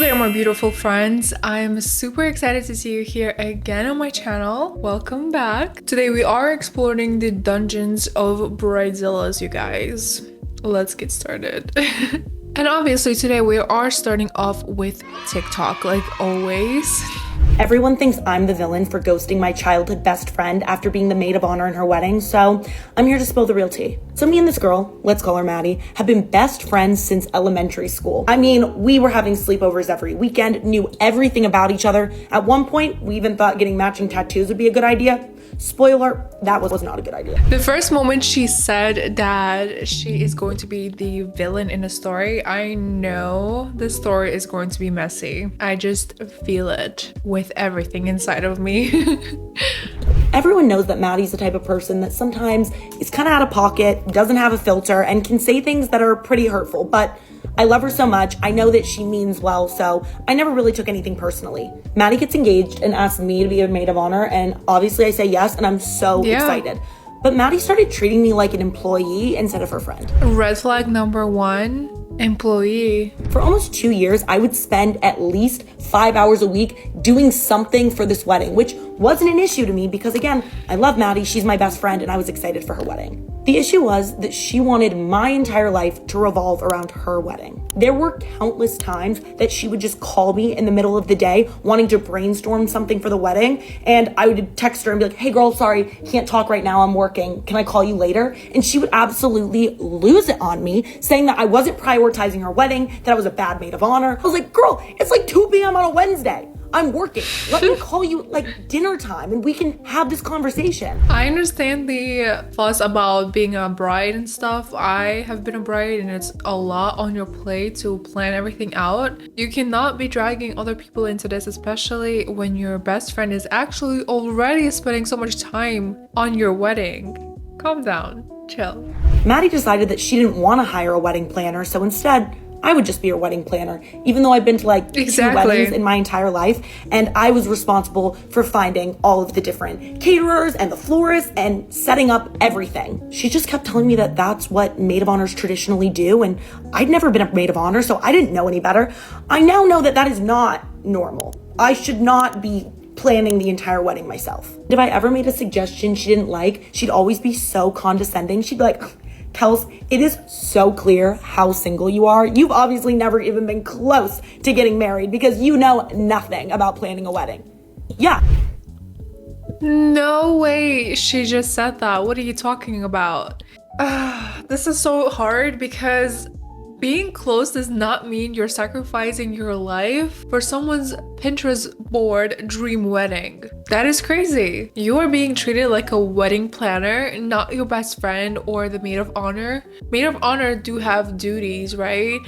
there, my beautiful friends. I'm super excited to see you here again on my channel. Welcome back. Today we are exploring the dungeons of Bridezillas, you guys. Let's get started. And obviously today we are starting off with TikTok, like always. Everyone thinks I'm the villain for ghosting my childhood best friend after being the maid of honor in her wedding, so I'm here to spill the real tea. So me and this girl, let's call her Maddie, have been best friends since elementary school. I mean, we were having sleepovers every weekend, knew everything about each other. At one point, we even thought getting matching tattoos would be a good idea. Spoiler, that was not a good idea. The first moment she said that she is going to be the villain in a story, I know the story is going to be messy. I just feel it with everything inside of me. Everyone knows that Maddie's the type of person that sometimes is kind of out of pocket, doesn't have a filter, and can say things that are pretty hurtful, but I love her so much. I know that she means well, so I never really took anything personally. Maddie gets engaged and asks me to be a maid of honor, and obviously I say yes, and I'm so excited. But Maddie started treating me like an employee instead of her friend. Red flag number one, employee. For almost 2 years, I would spend at least 5 hours a week doing something for this wedding, which wasn't an issue to me because, again, I love Maddie, she's my best friend, and I was excited for her wedding. The issue was that she wanted my entire life to revolve around her wedding. There were countless times that she would just call me in the middle of the day wanting to brainstorm something for the wedding, and I would text her and be like, hey girl, sorry, can't talk right now, I'm working, can I call you later? And she would absolutely lose it on me, saying that I wasn't prioritizing her wedding, that I was a bad maid of honor. I was like, girl, it's like 2 p.m. on a Wednesday. I'm working. Let me call you like dinner time and we can have this conversation. I understand the fuss about being a bride and stuff. I have been a bride and it's a lot on your plate to plan everything out. You cannot be dragging other people into this, especially when your best friend is actually already spending so much time on your wedding. Calm down, chill. Maddie decided that she didn't want to hire a wedding planner, so instead, I would just be her wedding planner, even though I've been to like 2 weddings in my entire life, and I was responsible for finding all of the different caterers and the florists and setting up everything. She just kept telling me that that's what maid of honors traditionally do, and I'd never been a maid of honor, so I didn't know any better. I now know that that is not normal. I should not be planning the entire wedding myself. If I ever made a suggestion she didn't like, she'd always be so condescending. She'd be like, Kels, it is so clear how single you are. You've obviously never even been close to getting married because you know nothing about planning a wedding. Yeah. No way she just said that. What are you talking about? This is so hard because being close does not mean you're sacrificing your life for someone's Pinterest board dream wedding. That is crazy. You are being treated like a wedding planner, not your best friend or the maid of honor. Maid of honor do have duties, right?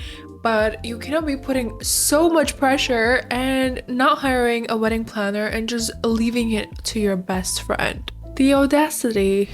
But you cannot be putting so much pressure and not hiring a wedding planner and just leaving it to your best friend. The audacity.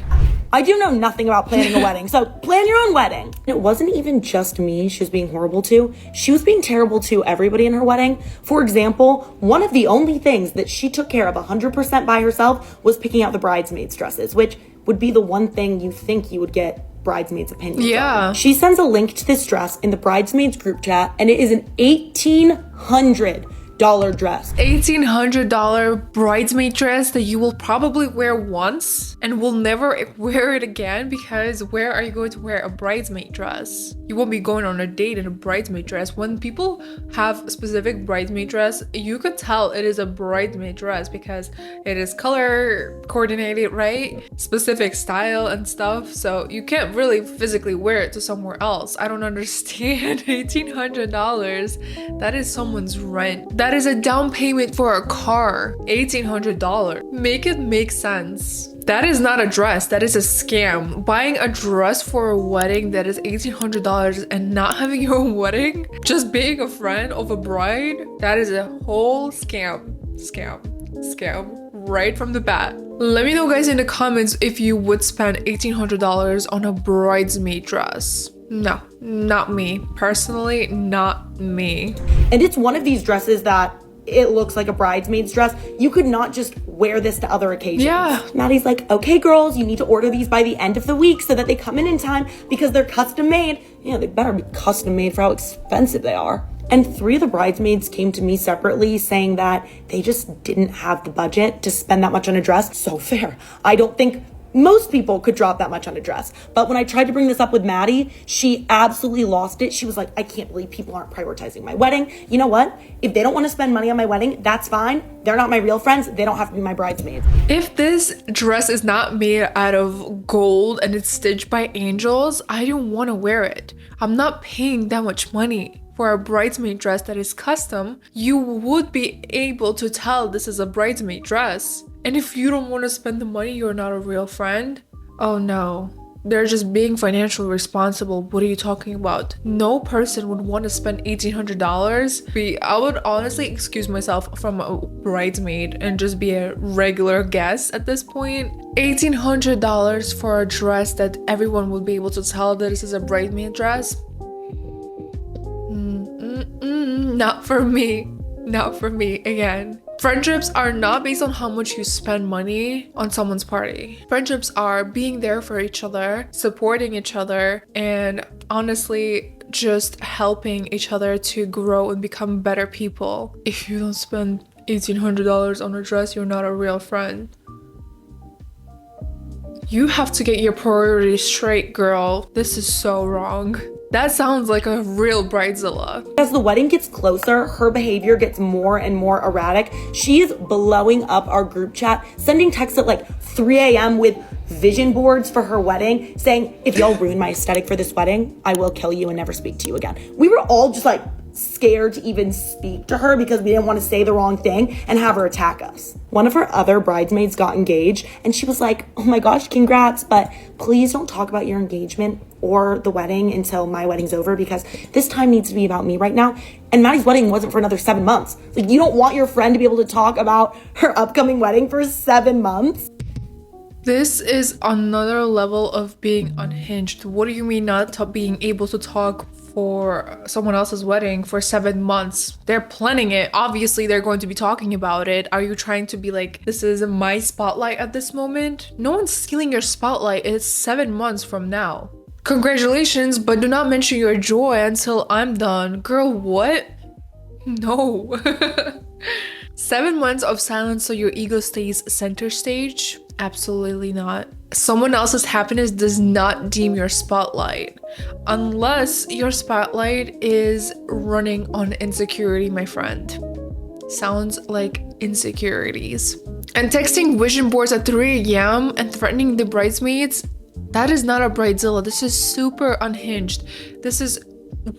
I do know nothing about planning a wedding, so plan your own wedding. It wasn't even just me she was being horrible to. She was being terrible to everybody in her wedding. For example, one of the only things that she took care of 100% by herself was picking out the bridesmaids' dresses, which would be the one thing you think you would get bridesmaids' opinions on. She sends a link to this dress in the bridesmaids group chat, and it is an $1,800 dress. $1,800 bridesmaid dress that you will probably wear once and will never wear it again, because where are you going to wear a bridesmaid dress? You won't be going on a date in a bridesmaid dress. When people have specific bridesmaid dress, you could tell it is a bridesmaid dress because it is color coordinated, right? Specific style and stuff. So you can't really physically wear it to somewhere else. I don't understand. $1,800. That is someone's rent. That is a down payment for a car. $1,800. Make it make sense. That is not a dress. That is a scam. Buying a dress for a wedding that is $1,800 and not having your own wedding, just being a friend of a bride, that is a whole scam. Right from the bat. Let me know, guys, in the comments if you would spend $1,800 on a bridesmaid dress. No, not me. Personally, not me. And it's one of these dresses that it looks like a bridesmaid's dress. You could not just wear this to other occasions. Yeah. Maddie's like, okay, girls, you need to order these by the end of the week so that they come in time because they're custom made. Yeah, they better be custom made for how expensive they are. And 3 of the bridesmaids came to me separately saying that they just didn't have the budget to spend that much on a dress. So fair. I don't think most people could drop that much on a dress. But when I tried to bring this up with Maddie, she absolutely lost it. She was like, I can't believe people aren't prioritizing my wedding. You know what? If they don't want to spend money on my wedding, that's fine. They're not my real friends. They don't have to be my bridesmaids. If this dress is not made out of gold and it's stitched by angels, I don't want to wear it. I'm not paying that much money for a bridesmaid dress that is custom. You would be able to tell this is a bridesmaid dress. And if you don't want to spend the money, you're not a real friend. Oh no, they're just being financially responsible. What are you talking about? No person would want to spend $1,800. I would honestly excuse myself from a bridesmaid and just be a regular guest at this point. $1,800 for a dress that everyone will be able to tell that this is a bridesmaid dress? Not for me. Not for me again. Friendships are not based on how much you spend money on someone's party. Friendships are being there for each other, supporting each other, and honestly, just helping each other to grow and become better people. If you don't spend $1,800 on a dress, you're not a real friend. You have to get your priorities straight, girl. This is so wrong. That sounds like a real bridezilla. As the wedding gets closer, her behavior gets more and more erratic. She is blowing up our group chat, sending texts at like 3 a.m. with vision boards for her wedding, saying, if y'all ruin my aesthetic for this wedding, I will kill you and never speak to you again. We were all just like scared to even speak to her because we didn't want to say the wrong thing and have her attack us. One of her other bridesmaids got engaged and she was like, oh my gosh, congrats, but please don't talk about your engagement or the wedding until my wedding's over because this time needs to be about me right now. And Maddie's wedding wasn't for another 7 months. Like, you don't want your friend to be able to talk about her upcoming wedding for 7 months? This is another level of being unhinged. What do you mean not being able to talk for someone else's wedding for 7 months? They're planning it. Obviously, they're going to be talking about it. Are you trying to be like, this is my spotlight at this moment? No one's stealing your spotlight. It's 7 months from now. Congratulations, but do not mention your joy until I'm done. Girl, what? No. 7 months of silence so your ego stays center stage? Absolutely not. Someone else's happiness does not deem your spotlight. Unless your spotlight is running on insecurity, my friend. Sounds like insecurities. And texting vision boards at 3 a.m. and threatening the bridesmaids, that is not a bridezilla. This is super unhinged. This is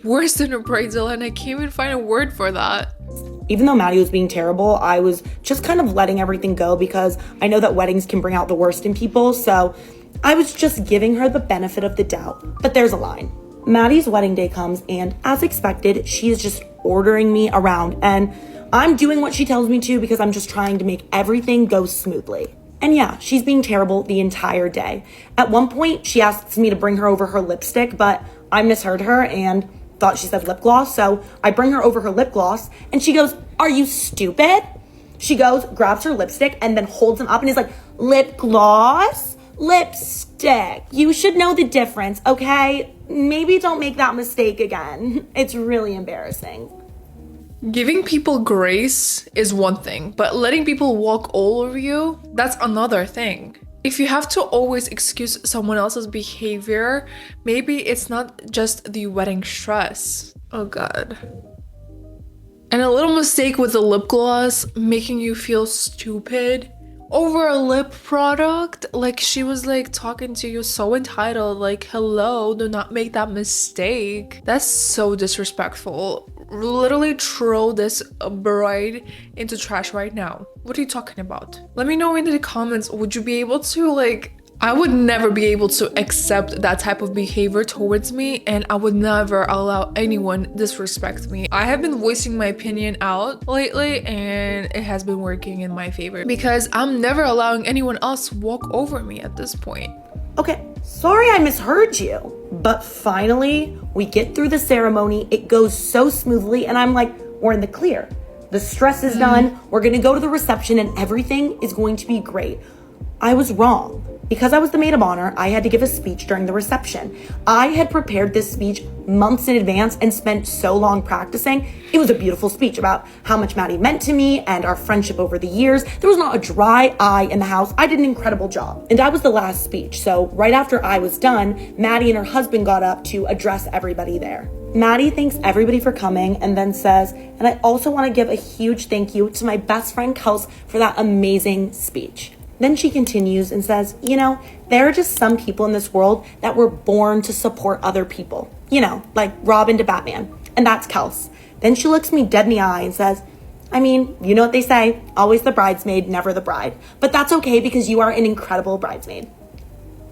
worse than a bridezilla, and I can't even find a word for that. Even though Maddie was being terrible, I was just kind of letting everything go because I know that weddings can bring out the worst in people, so I was just giving her the benefit of the doubt. But there's a line. Maddie's wedding day comes, and as expected, she is just ordering me around, and I'm doing what she tells me to because I'm just trying to make everything go smoothly. And yeah, she's being terrible the entire day. At one point, she asks me to bring her over her lipstick, but I misheard her and thought she said lip gloss, so I bring her over her lip gloss, and she goes, are you stupid? She goes, grabs her lipstick, and then holds them up and is like, lip gloss? Lipstick. You should know the difference, okay? Maybe don't make that mistake again. It's really embarrassing. Giving people grace is one thing, but letting people walk all over you, that's another thing. If you have to always excuse someone else's behavior, maybe it's not just the wedding stress. Oh God. And a little mistake with the lip gloss making you feel stupid over a lip product. Like, she was like talking to you so entitled, like, hello, do not make that mistake. That's so disrespectful. Literally throw this bride into trash right now. What are you talking about? Let me know in the comments. Would you be able to, like, I would never be able to accept that type of behavior towards me, and I would never allow anyone disrespect me. I have been voicing my opinion out lately, and it has been working in my favor because I'm never allowing anyone else walk over me at this point. Okay, sorry I misheard you. But finally, we get through the ceremony. It goes so smoothly, and I'm like, we're in the clear. The stress is done. We're gonna go to the reception, and everything is going to be great. I was wrong. Because I was the maid of honor, I had to give a speech during the reception. I had prepared this speech months in advance and spent so long practicing. It was a beautiful speech about how much Maddie meant to me and our friendship over the years. There was not a dry eye in the house. I did an incredible job. And I was the last speech, so right after I was done, Maddie and her husband got up to address everybody there. Maddie thanks everybody for coming and then says, and I also want to give a huge thank you to my best friend Kels for that amazing speech. Then she continues and says, there are just some people in this world that were born to support other people. Like Robin to Batman. And that's Kels. Then she looks me dead in the eye and says, you know what they say, always the bridesmaid, never the bride. But that's okay because you are an incredible bridesmaid.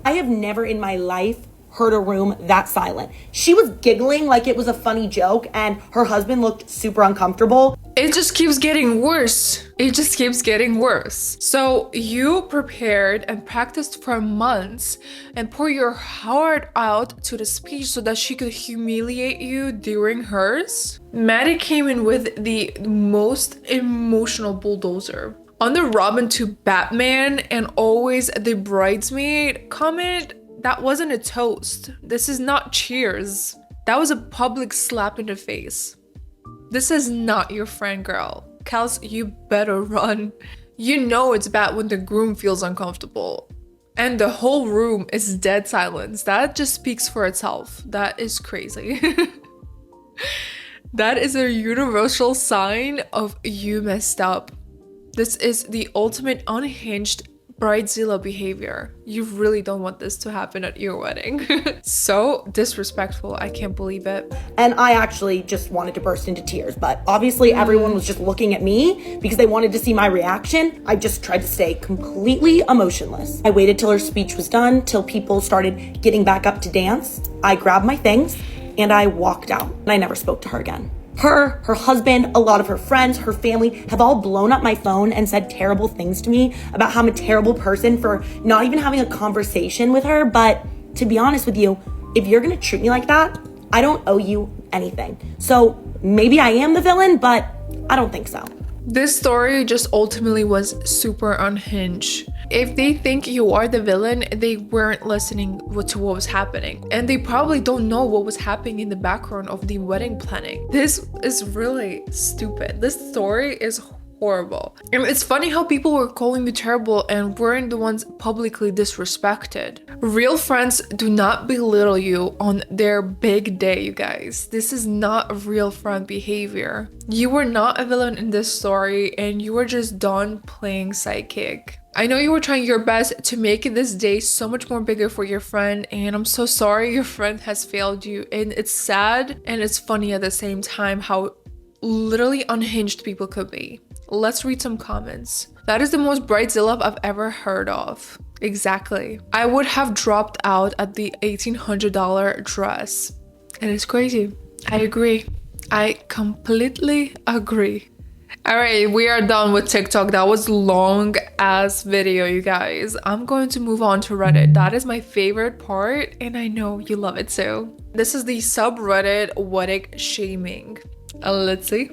I have never in my life heard a room that silent. She was giggling like it was a funny joke and her husband looked super uncomfortable. It just keeps getting worse. It just keeps getting worse. So you prepared and practiced for months and pour your heart out to the speech so that she could humiliate you during hers. Maddie came in with the most emotional bulldozer. On the Robin to Batman and always the bridesmaid comment, that wasn't a toast. This is not cheers. That was a public slap in the face. This is not your friend, girl. Kels, you better run. You know it's bad when the groom feels uncomfortable. And the whole room is dead silence. That just speaks for itself. That is crazy. That is a universal sign of you messed up. This is the ultimate unhinged bridezilla behavior. You really don't want this to happen at your wedding. So disrespectful. I can't believe it. And I actually just wanted to burst into tears, but obviously everyone was just looking at me because they wanted to see my reaction. I just tried to stay completely emotionless. I waited till her speech was done, till people started getting back up to dance. I grabbed my things and I walked out, and I never spoke to her again. Her husband, a lot of her friends, her family have all blown up my phone and said terrible things to me about how I'm a terrible person for not even having a conversation with her. But to be honest with you, if you're gonna treat me like that, I don't owe you anything. So maybe I am the villain, but I don't think so. This story just ultimately was super unhinged. If they think you are the villain, they weren't listening to what was happening. And they probably don't know what was happening in the background of the wedding planning. This is really stupid. This story is horrible. And it's funny how people were calling you terrible and weren't the ones publicly disrespected. Real friends do not belittle you on their big day, you guys. This is not real friend behavior. You were not a villain in this story and you were just done playing sidekick. I know you were trying your best to make this day so much more bigger for your friend, and I'm so sorry your friend has failed you. And it's sad and it's funny at the same time how literally unhinged people could be. Let's read some comments. That is the most bridezilla I've ever heard of. Exactly. I would have dropped out at the $1,800 dress. And it's crazy. I agree. I completely agree. All right, we are done with TikTok. That was long ass video, you guys. I'm going to move on to Reddit. That is my favorite part, and I know you love it too. This is the subreddit wedding shaming. Let's see.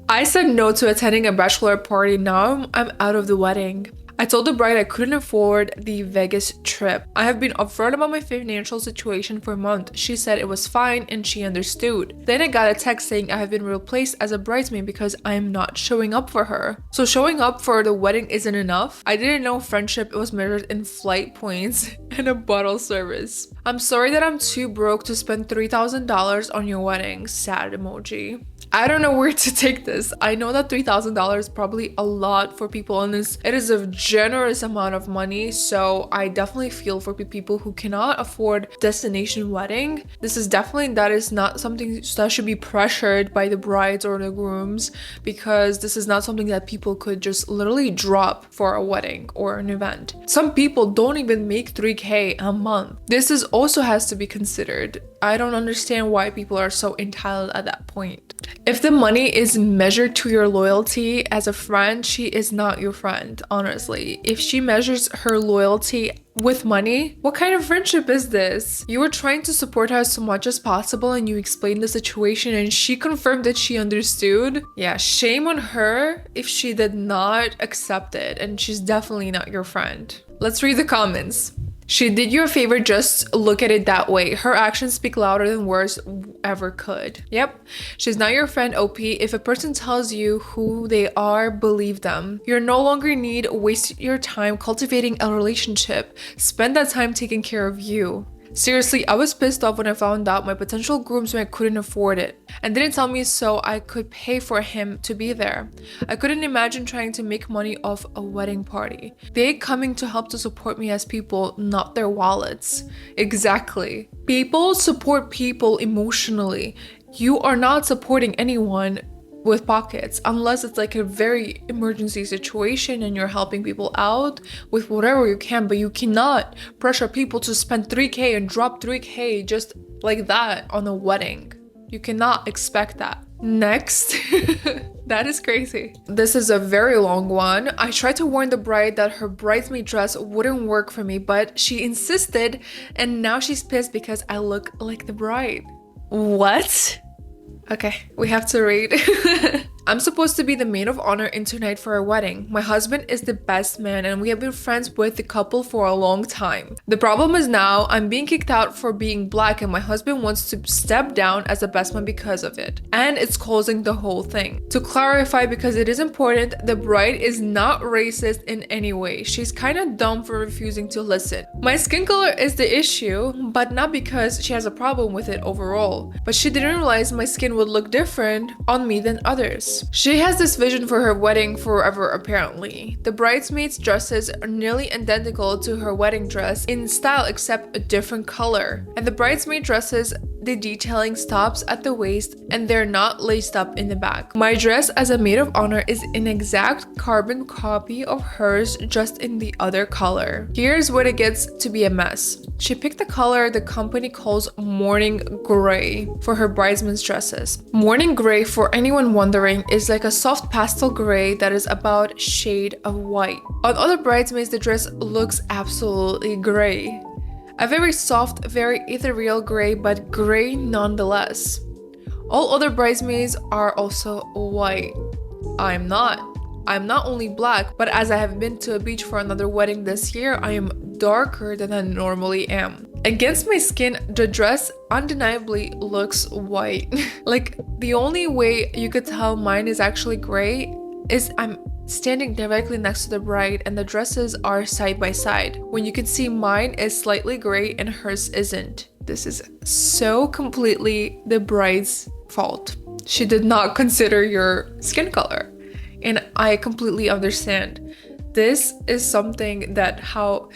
I said no to attending a bachelor party. Now I'm out of the wedding. I told the bride I couldn't afford the Vegas trip. I have been upfront about my financial situation for a month. She said it was fine and she understood. Then I got a text saying I have been replaced as a bridesmaid because I am not showing up for her. So showing up for the wedding isn't enough? I didn't know friendship was measured in flight points and a bottle service. I'm sorry that I'm too broke to spend $3,000 on your wedding. Sad emoji. I don't know where to take this. I know that $3,000 is probably a lot for people and it is a generous amount of money, so I definitely feel for people who cannot afford destination wedding. This is definitely, that is not something that should be pressured by the brides or the grooms, because this is not something that people could just literally drop for a wedding or an event. Some people don't even make $3K a month. This is also has to be considered. I don't understand why people are so entitled at that point. If the money is measured to your loyalty as a friend, she is not your friend, honestly. If she measures her loyalty with money, what kind of friendship is this? You were trying to support her as much as possible and you explained the situation and she confirmed that she understood. Yeah, shame on her if she did not accept it, and she's definitely not your friend. Let's read the comments. She did you a favor, just look at it that way. Her actions speak louder than words ever could. Yep. She's not your friend, OP. If a person tells you who they are, believe them. You're no longer need waste your time cultivating a relationship. Spend that time taking care of you. Seriously, I was pissed off when I found out my potential groomsman couldn't afford it and didn't tell me so I could pay for him to be there. I couldn't imagine trying to make money off a wedding party. They coming to help to support me as people, not their wallets. Exactly. People support people emotionally. You are not supporting anyone with pockets unless it's like a very emergency situation and you're helping people out with whatever you can, but you cannot pressure people to spend 3K and drop 3K just like that on a wedding. You cannot expect that. Next. That is crazy. This is a very long one. I tried to warn the bride that her bridesmaid dress wouldn't work for me, but she insisted, and now she's pissed because I look like the bride. What? Okay, we have to read. I'm supposed to be the maid of honor in tonight for our wedding. My husband is the best man and we have been friends with the couple for a long time. The problem is now I'm being kicked out for being black and my husband wants to step down as a best man because of it. And it's causing the whole thing. To clarify, because it is important, the bride is not racist in any way. She's kind of dumb for refusing to listen. My skin color is the issue, but not because she has a problem with it overall. But she didn't realize my skin would look different on me than others. She has this vision for her wedding forever apparently. The bridesmaids' dresses are nearly identical to her wedding dress in style except a different color. And the bridesmaid dresses, the detailing stops at the waist and they're not laced up in the back. My dress as a maid of honor is an exact carbon copy of hers, just in the other color. Here's where it gets to be a mess. She picked the color the company calls morning gray for her bridesmaids' dresses. Morning gray, for anyone wondering, is like a soft pastel gray that is about shade of white. On other bridesmaids, the dress looks absolutely gray. A very soft, very ethereal gray, but gray nonetheless. All other bridesmaids are also white. I'm not. I'm not only black, but as I have been to a beach for another wedding this year, I am darker than I normally am. Against my skin, the dress undeniably looks white. Like, the only way you could tell mine is actually gray is I'm standing directly next to the bride and the dresses are side by side, when you can see mine is slightly gray and hers isn't. This is so completely the bride's fault. She did not consider your skin color. And I completely understand. This is something how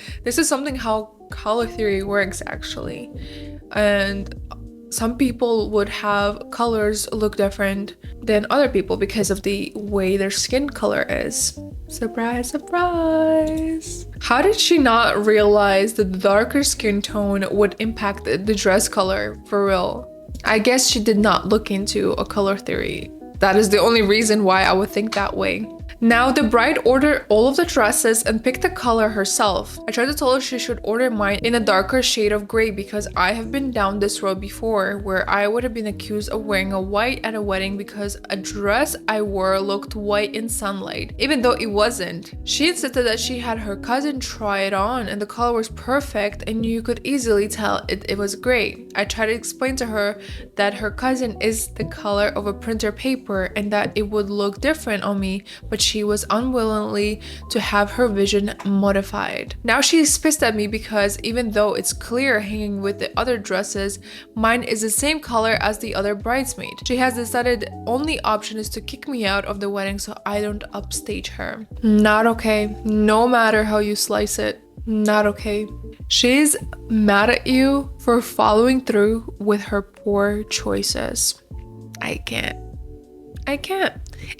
color theory works actually. And some people would have colors look different than other people because of the way their skin color is. Surprise, surprise. How did she not realize that the darker skin tone would impact the dress color for real? I guess she did not look into a color theory. That is the only reason why I would think that way. Now, the bride ordered all of the dresses and picked the color herself. I tried to tell her she should order mine in a darker shade of gray because I have been down this road before where I would have been accused of wearing a white at a wedding because a dress I wore looked white in sunlight, even though it wasn't. She insisted that she had her cousin try it on and the color was perfect and you could easily tell it was gray. I tried to explain to her that her cousin is the color of a printer paper and that it would look different on me, but she was unwillingly to have her vision modified. Now she is pissed at me because even though it's clear hanging with the other dresses, mine is the same color as the other bridesmaid. She has decided only option is to kick me out of the wedding so I don't upstage her. Not okay. No matter how you slice it. Not okay. She's mad at you for following through with her poor choices. I can't.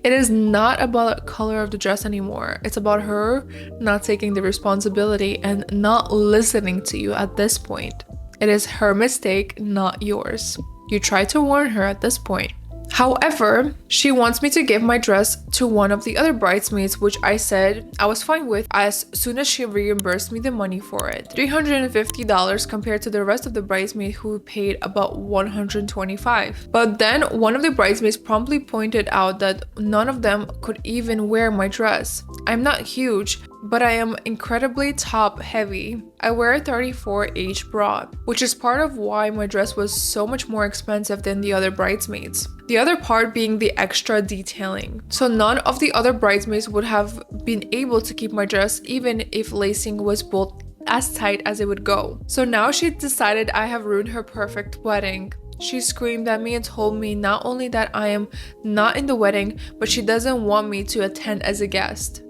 It is not about the color of the dress anymore. It's about her not taking the responsibility and not listening to you at this point. It is her mistake, not yours. You tried to warn her at this point. However, she wants me to give my dress to one of the other bridesmaids, which I said I was fine with as soon as she reimbursed me the money for it. $350 compared to the rest of the bridesmaids who paid about $125. But then one of the bridesmaids promptly pointed out that none of them could even wear my dress. I'm not huge, but I am incredibly top heavy. I wear a 34H bra, which is part of why my dress was so much more expensive than the other bridesmaids. The other part being the extra detailing. So none of the other bridesmaids would have been able to keep my dress even if lacing was pulled as tight as it would go. So now she decided I have ruined her perfect wedding. She screamed at me and told me not only that I am not in the wedding, but she doesn't want me to attend as a guest,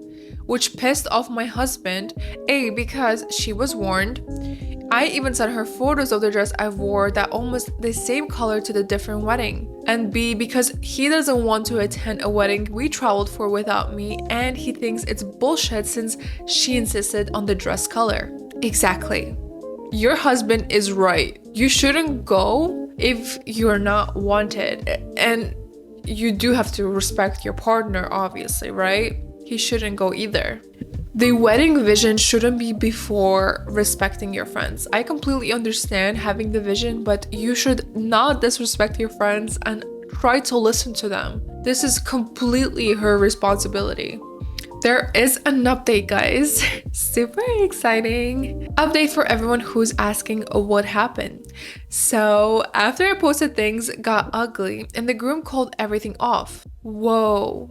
which pissed off my husband, A, because she was warned. I even sent her photos of the dress I wore that almost the same color to the different wedding, and B, because he doesn't want to attend a wedding we traveled for without me, and he thinks it's bullshit since she insisted on the dress color. Exactly. Your husband is right. You shouldn't go if you're not wanted, and you do have to respect your partner, obviously, right? He shouldn't go either. The wedding vision shouldn't be before respecting your friends. I completely understand having the vision, but you should not disrespect your friends and try to listen to them. This is completely her responsibility. There is an update, guys. Super exciting. Update for everyone who's asking what happened. So after I posted, things got ugly and the groom called everything off. Whoa.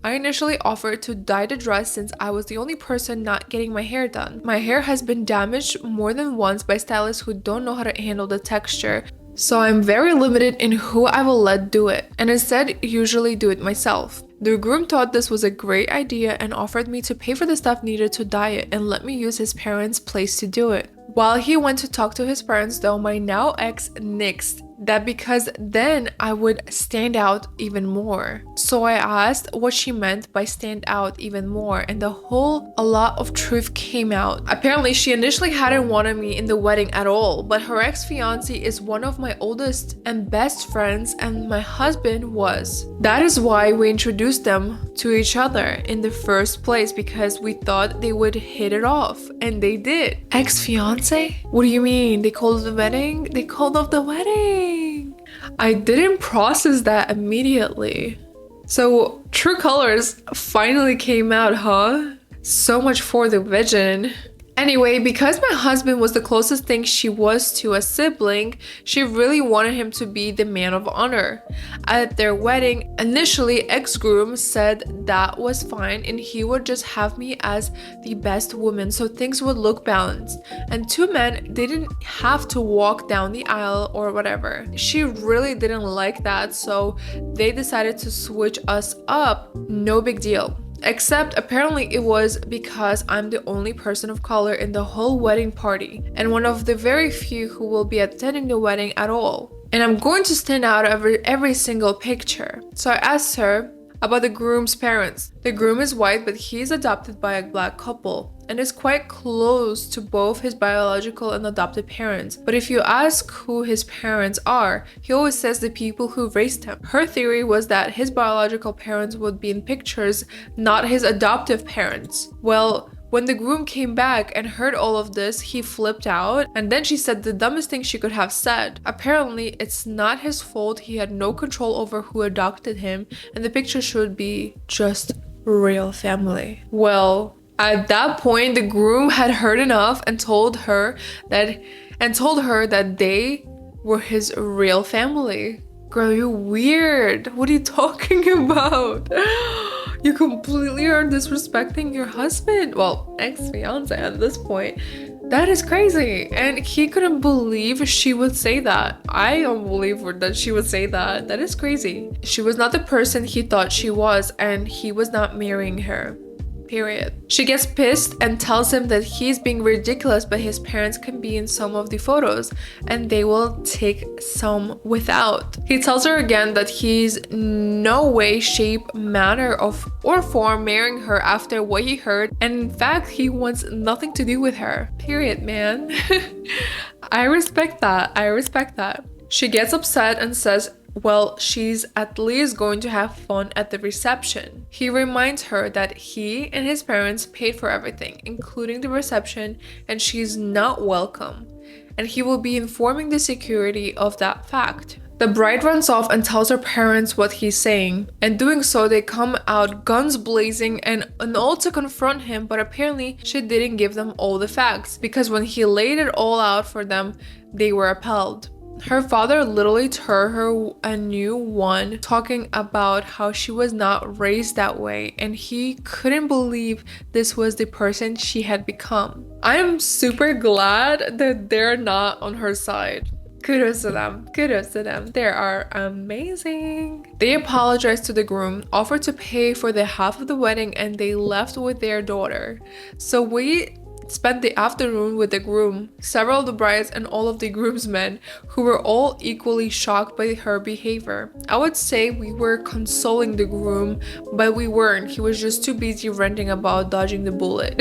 I initially offered to dye the dress since I was the only person not getting my hair done. My hair has been damaged more than once by stylists who don't know how to handle the texture. So I'm very limited in who I will let do it, and instead usually do it myself. The groom thought this was a great idea and offered me to pay for the stuff needed to dye it and let me use his parents' place to do it. While he went to talk to his parents though, my now ex nixed that because then I would stand out even more. So I asked what she meant by stand out even more, and a lot of truth came out. Apparently she initially hadn't wanted me in the wedding at all, but her ex-fiance is one of my oldest and best friends and my husband was. That is why we introduced them to each other in the first place, because we thought they would hit it off, and they did. Ex-fiance? What do you mean? They called the wedding? They called off the wedding. I didn't process that immediately. So true colors finally came out, huh? So much for the vision. Anyway, because my husband was the closest thing she was to a sibling, she really wanted him to be the man of honor. At their wedding, initially ex-groom said that was fine and he would just have me as the best woman so things would look balanced. And two men didn't have to walk down the aisle or whatever. She really didn't like that, so they decided to switch us up. No big deal. Except apparently it was because I'm the only person of color in the whole wedding party and one of the very few who will be attending the wedding at all. And I'm going to stand out every single picture. So I asked her about the groom's parents. The groom is white, but he is adopted by a black couple and is quite close to both his biological and adopted parents. But if you ask who his parents are, he always says the people who raised him. Her theory was that his biological parents would be in pictures, not his adoptive parents. Well, when the groom came back and heard all of this, he flipped out, and then she said the dumbest thing she could have said. Apparently, it's not his fault. He had no control over who adopted him, and the picture should be just real family. Well, at that point, the groom had heard enough and told her that they were his real family. Girl, you're weird. What are you talking about? You completely are disrespecting your husband. Well, ex-fiance at this point. That is crazy. And he couldn't believe she would say that. I don't believe that she would say that. That is crazy. She was not the person he thought she was, and he was not marrying her. Period. She gets pissed and tells him that he's being ridiculous, but his parents can be in some of the photos and they will take some without. He tells her again that he's no way, shape, manner of or form marrying her after what he heard, and in fact he wants nothing to do with her. Period, man. I respect that. She gets upset and says, well, she's at least going to have fun at the reception. He reminds her that he and his parents paid for everything, including the reception, and she's not welcome. and he will be informing the security of that fact. The bride runs off and tells her parents what he's saying. And doing so, they come out guns blazing and all to confront him, but apparently she didn't give them all the facts because when he laid it all out for them, they were appalled. Her father literally tore her a new one, talking about how she was not raised that way, and he couldn't believe this was the person she had become. I am super glad that they're not on her side. Kudos to them. Kudos to them. They are amazing. They apologized to the groom, offered to pay for the half of the wedding, and they left with their daughter. So we spent the afternoon with the groom, several of the brides, and all of the groomsmen, who were all equally shocked by her behavior. I would say we were consoling the groom, but we weren't. He was just too busy ranting about dodging the bullet.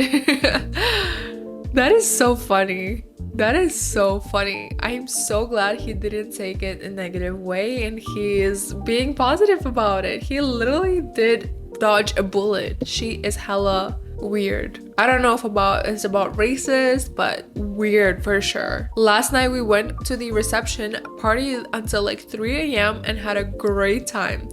That is so funny. That is so funny. I'm so glad he didn't take it in a negative way and he is being positive about it. He literally did dodge a bullet. She is hella weird. I don't know if it's about racist, but weird for sure. Last night we went to the reception, partied until like 3 a.m. and had a great time.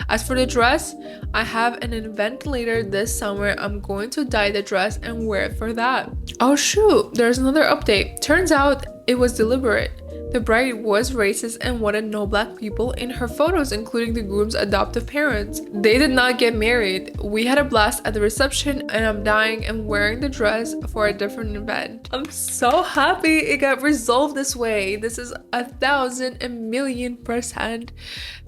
As for the dress, I have an event later this summer. I'm going to dye the dress and wear it for that. Oh shoot, there's another update. Turns out it was deliberate. The bride was racist and wanted no black people in her photos, including the groom's adoptive parents. They did not get married. We had a blast at the reception and I'm dyeing and wearing the dress for a different event. I'm so happy it got resolved this way. This is 1,000,000,000%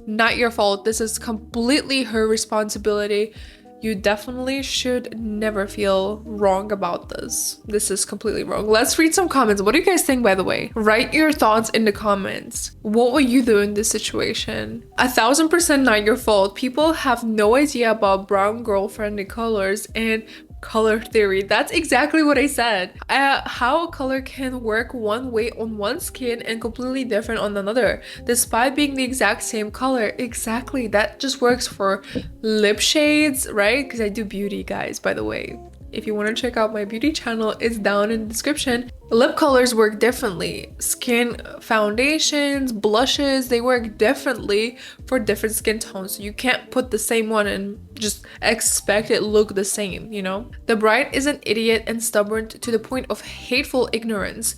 not your fault. This is completely her responsibility. You definitely should never feel wrong about this. This is completely wrong. Let's read some comments. What do you guys think, by the way? Write your thoughts in the comments. What would you do in this situation? 1,000% not your fault. People have no idea about brown girl-friendly colors and color theory. That's exactly what I said. How a color can work one way on one skin and completely different on another, despite being the exact same color. Exactly. That just works for lip shades, right? Because I do beauty, guys, by the way. If you want to check out my beauty channel, it's down in the description. Lip colors work differently. Skin foundations, blushes, they work differently for different skin tones. So you can't put the same one and just expect it look the same, you know? The bride is an idiot and stubborn to the point of hateful ignorance.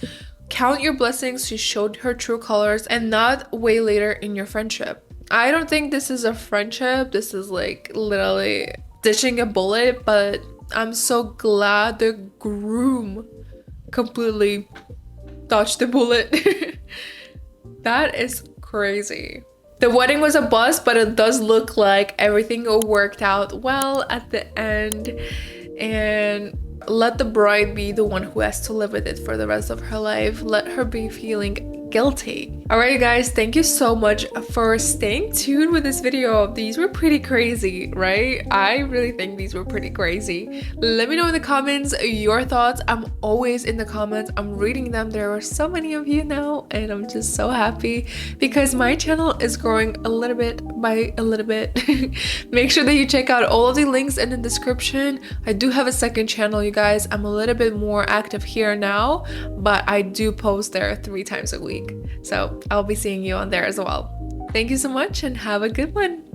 Count your blessings, she showed her true colors and not way later in your friendship. I don't think this is a friendship. This is like literally ditching a bullet, but I'm so glad the groom completely dodged the bullet. That is crazy. The wedding was a bust, but it does look like everything worked out well at the end. And let the bride be the one who has to live with it for the rest of her life. Let her be feeling guilty. Alright guys, thank you so much for staying tuned with this video. These were pretty crazy, right? I really think these were pretty crazy. Let me know in the comments your thoughts. I'm always in the comments. I'm reading them. There are so many of you now and I'm just so happy because my channel is growing a little bit by a little bit. Make sure that you check out all of the links in the description. I do have a second channel, you guys. I'm a little bit more active here now, but I do post there 3 times a week. So I'll be seeing you on there as well. Thank you so much and have a good one.